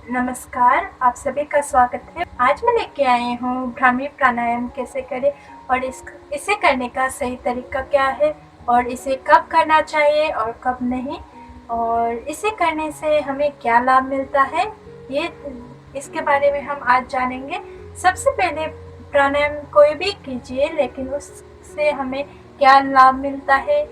नमस्कार, आप सभी का स्वागत है। आज मैं लेके आई हूँ भ्रामरी प्राणायाम कैसे करें और इसे करने का सही तरीका क्या है और इसे कब करना चाहिए और कब नहीं, और इसे करने से हमें क्या लाभ मिलता है, ये इसके बारे में हम आज जानेंगे। सबसे पहले प्राणायाम कोई भी कीजिए, लेकिन उससे हमें क्या लाभ मिलता है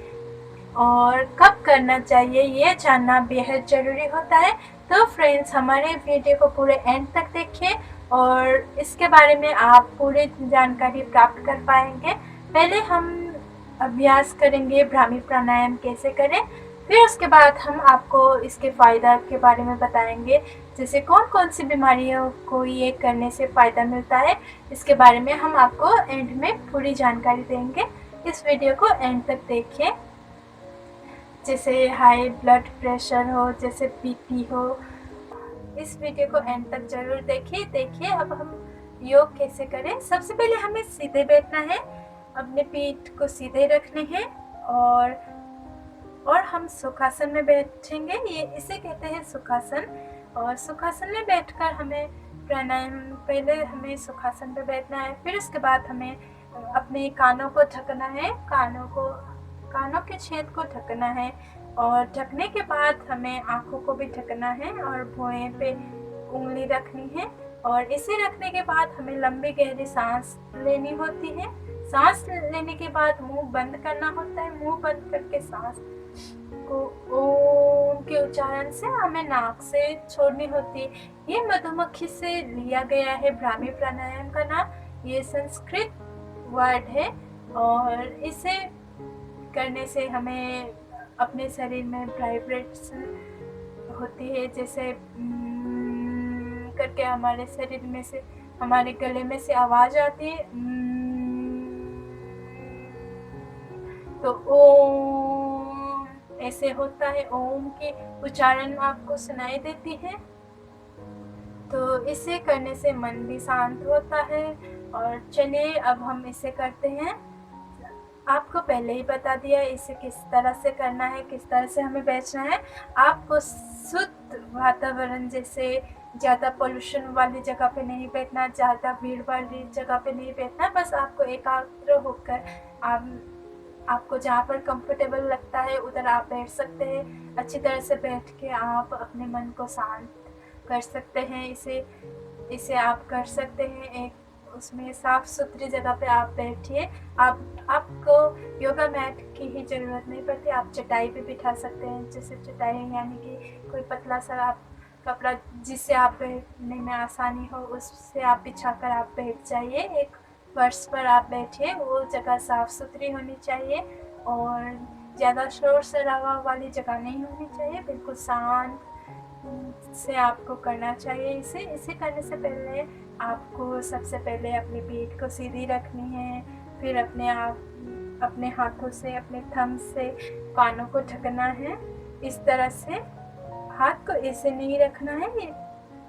और कब करना चाहिए ये जानना बेहद ज़रूरी होता है। तो फ्रेंड्स, हमारे वीडियो को पूरे एंड तक देखिए और इसके बारे में आप पूरी जानकारी प्राप्त कर पाएंगे। पहले हम अभ्यास करेंगे भ्रामरी प्राणायाम कैसे करें, फिर उसके बाद हम आपको इसके फ़ायदा के बारे में बताएंगे, जैसे कौन कौन सी बीमारियों को ये करने से फ़ायदा मिलता है। इसके बारे में हम आपको एंड में पूरी जानकारी देंगे। इस वीडियो को एंड तक देखिए। जैसे हाई ब्लड प्रेशर हो, जैसे बीपी हो, इस वीडियो को एंड तक जरूर देखिए। अब हम योग कैसे करें। सबसे पहले हमें सीधे बैठना है, अपने पीठ को सीधे रखने हैं और हम सुखासन में बैठेंगे। ये इसे कहते हैं सुखासन। और सुखासन में बैठकर हमें प्राणायाम, पहले हमें सुखासन पे बैठना है, फिर उसके बाद हमें अपने कानों को ढकना है, कानों के छेद को ढकना है, और ढकने के बाद हमें आँखों को भी ढकना है और भुएं पे उंगली रखनी है। और इसे रखने के बाद हमें लंबी गहरी सांस लेनी होती है। सांस लेने के बाद मुंह बंद करना होता है। मुंह बंद करके सांस को ओम के उच्चारण से हमें नाक से छोड़नी होती है। ये मधुमक्खी से लिया गया है भ्रामरी प्राणायाम का नाम। ये संस्कृत वर्ड है और इसे करने से हमें अपने शरीर में वाइब्रेशन होती है, जैसे करके हमारे शरीर में से, हमारे गले में से आवाज आती है। तो ओम ऐसे होता है, ओम की उच्चारण आपको सुनाई देती है। तो इसे करने से मन भी शांत होता है। और चलिए अब हम इसे करते हैं। आपको पहले ही बता दिया इसे किस तरह से करना है, किस तरह से हमें बैठना है। आपको शुद्ध वातावरण, जैसे ज़्यादा पोल्यूशन वाली जगह पे नहीं बैठना, ज़्यादा भीड़ वाली जगह पे नहीं बैठना। बस आपको एकाग्र होकर आपको जहाँ पर कंफर्टेबल लगता है उधर आप बैठ सकते हैं। अच्छी तरह से बैठ के आप अपने मन को शांत कर सकते हैं। इसे आप कर सकते हैं एक उसमें साफ सुथरी जगह पे आप बैठिए। आपको योगा मैट की ही ज़रूरत नहीं पड़ती, आप चटाई पे बिठा सकते हैं। जैसे चटाई यानी कि कोई पतला सा आप कपड़ा जिससे आप बैठने में आसानी हो, उससे आप बिछाकर आप बैठ जाइए। एक फर्श पर आप बैठिए, वो जगह साफ सुथरी होनी चाहिए और ज़्यादा शोर शराबा वाली जगह नहीं होनी चाहिए। बिल्कुल शांत से आपको करना चाहिए। इसे करने से पहले आपको सबसे पहले अपनी पीठ को सीधी रखनी है, फिर अपने हाथों से, अपने थंब से कानों को ढकना है। इस तरह से हाथ को ऐसे नहीं रखना है, ये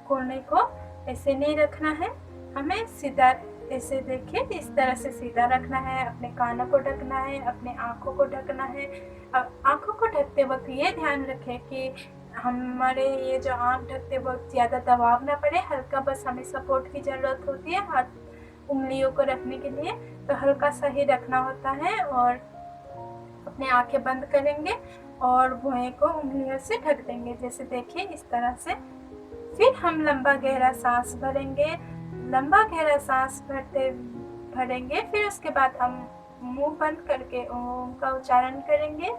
कोने को ऐसे नहीं रखना है, हमें सीधा ऐसे देखिए इस तरह से सीधा रखना है। अपने कानों को ढकना है, अपने आँखों को ढकना है। अब आँखों को ढकते वक्त ये ध्यान रखें कि हमारे ये जो आँख ढकते वक्त ज़्यादा दबाव ना पड़े, हल्का बस हमें सपोर्ट की ज़रूरत होती है हाथ उंगलियों को रखने के लिए, तो हल्का सा ही रखना होता है। और अपने आंखें बंद करेंगे और भुएं को उंगलियों से ढक देंगे, जैसे देखिए इस तरह से। फिर हम लंबा गहरा सांस भरेंगे, लंबा गहरा सांस भरेंगे। फिर उसके बाद हम मुंह बंद करके ओम का उच्चारण करेंगे।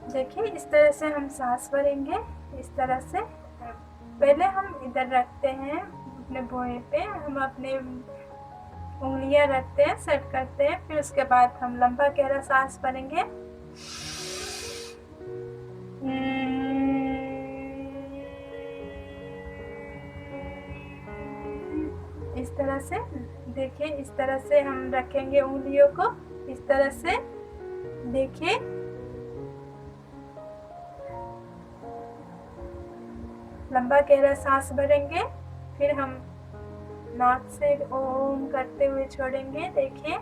देखिए इस तरह से हम सांस भरेंगे। इस तरह से पहले हम इधर रखते हैं, अपने भुएं पे हम अपने उंगलियां रखते हैं, सेट करते हैं। फिर उसके बाद हम लंबा गहरा सांस भरेंगे। इस तरह से देखिए, इस तरह से हम रखेंगे उंगलियों को, इस तरह से देखिए। लंबा गहरा सांस भरेंगे, फिर हम नाक से ओम करते हुए छोड़ेंगे। देखिए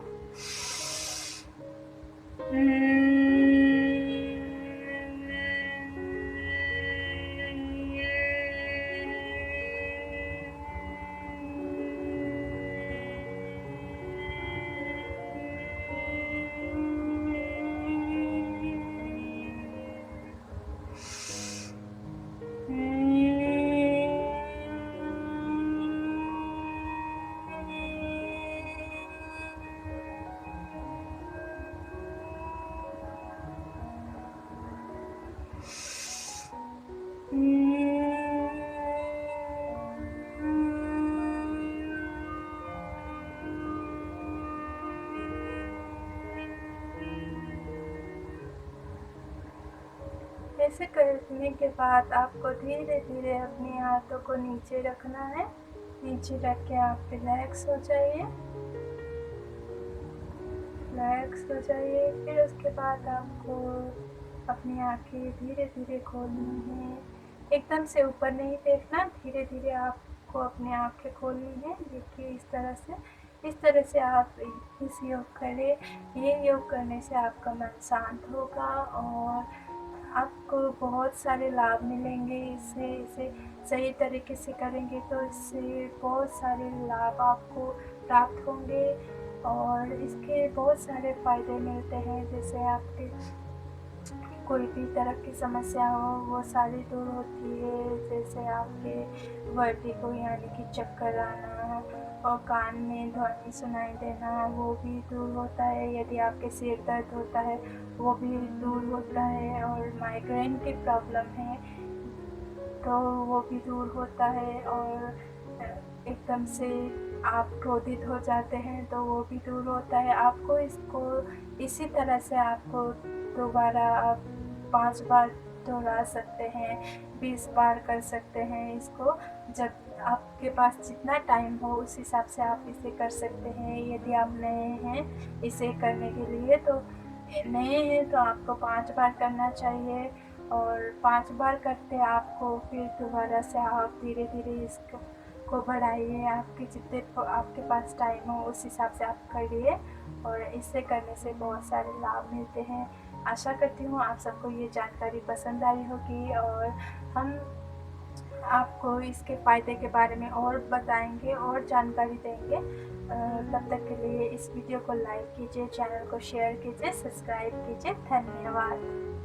ऐसे करने के बाद आपको धीरे धीरे अपने हाथों को नीचे रखना है। नीचे रख के आप रिलैक्स हो जाइए, रिलैक्स हो जाइए। फिर उसके बाद आपको अपनी आँखें धीरे धीरे खोलनी है। एकदम से ऊपर नहीं देखना, धीरे धीरे आपको अपनी आँखें खोलनी है। देखिए इस तरह से आप इस योग करें। ये योग करने से आपका मन शांत होगा और आपको बहुत सारे लाभ मिलेंगे इससे। इसे सही तरीके से करेंगे तो इससे बहुत सारे लाभ आपको प्राप्त होंगे और इसके बहुत सारे फ़ायदे मिलते हैं। जैसे आपके कोई भी तरह की समस्या हो वो सारी दूर होती है। जैसे आपके वर्टिगो यानी कि चक्कर आना और कान में ध्वनि सुनाई देना वो भी दूर होता है। यदि आपके सिर दर्द होता है वो भी दूर होता है और माइग्रेन की प्रॉब्लम है तो वो भी दूर होता है और एकदम से आप क्रोधित हो जाते हैं तो वो भी दूर होता है। आपको इसको इसी तरह से आपको दोबारा आप 5 बार दोहरा सकते हैं, 20 बार कर सकते हैं इसको। जब आपके पास जितना टाइम हो उस हिसाब से आप इसे कर सकते हैं। यदि आप नए हैं इसे करने के लिए तो आपको 5 बार करना चाहिए और 5 बार करते आपको फिर दोबारा से आप धीरे धीरे इसको बढ़ाइए। आपके जितने आपके पास टाइम हो उस हिसाब से आप करिए और इसे करने से बहुत सारे लाभ मिलते हैं। आशा करती हूँ आप सबको ये जानकारी पसंद आई होगी और हम आपको इसके फ़ायदे के बारे में और बताएंगे और जानकारी देंगे। तब तक के लिए इस वीडियो को लाइक कीजिए, चैनल को शेयर कीजिए, सब्सक्राइब कीजिए। धन्यवाद।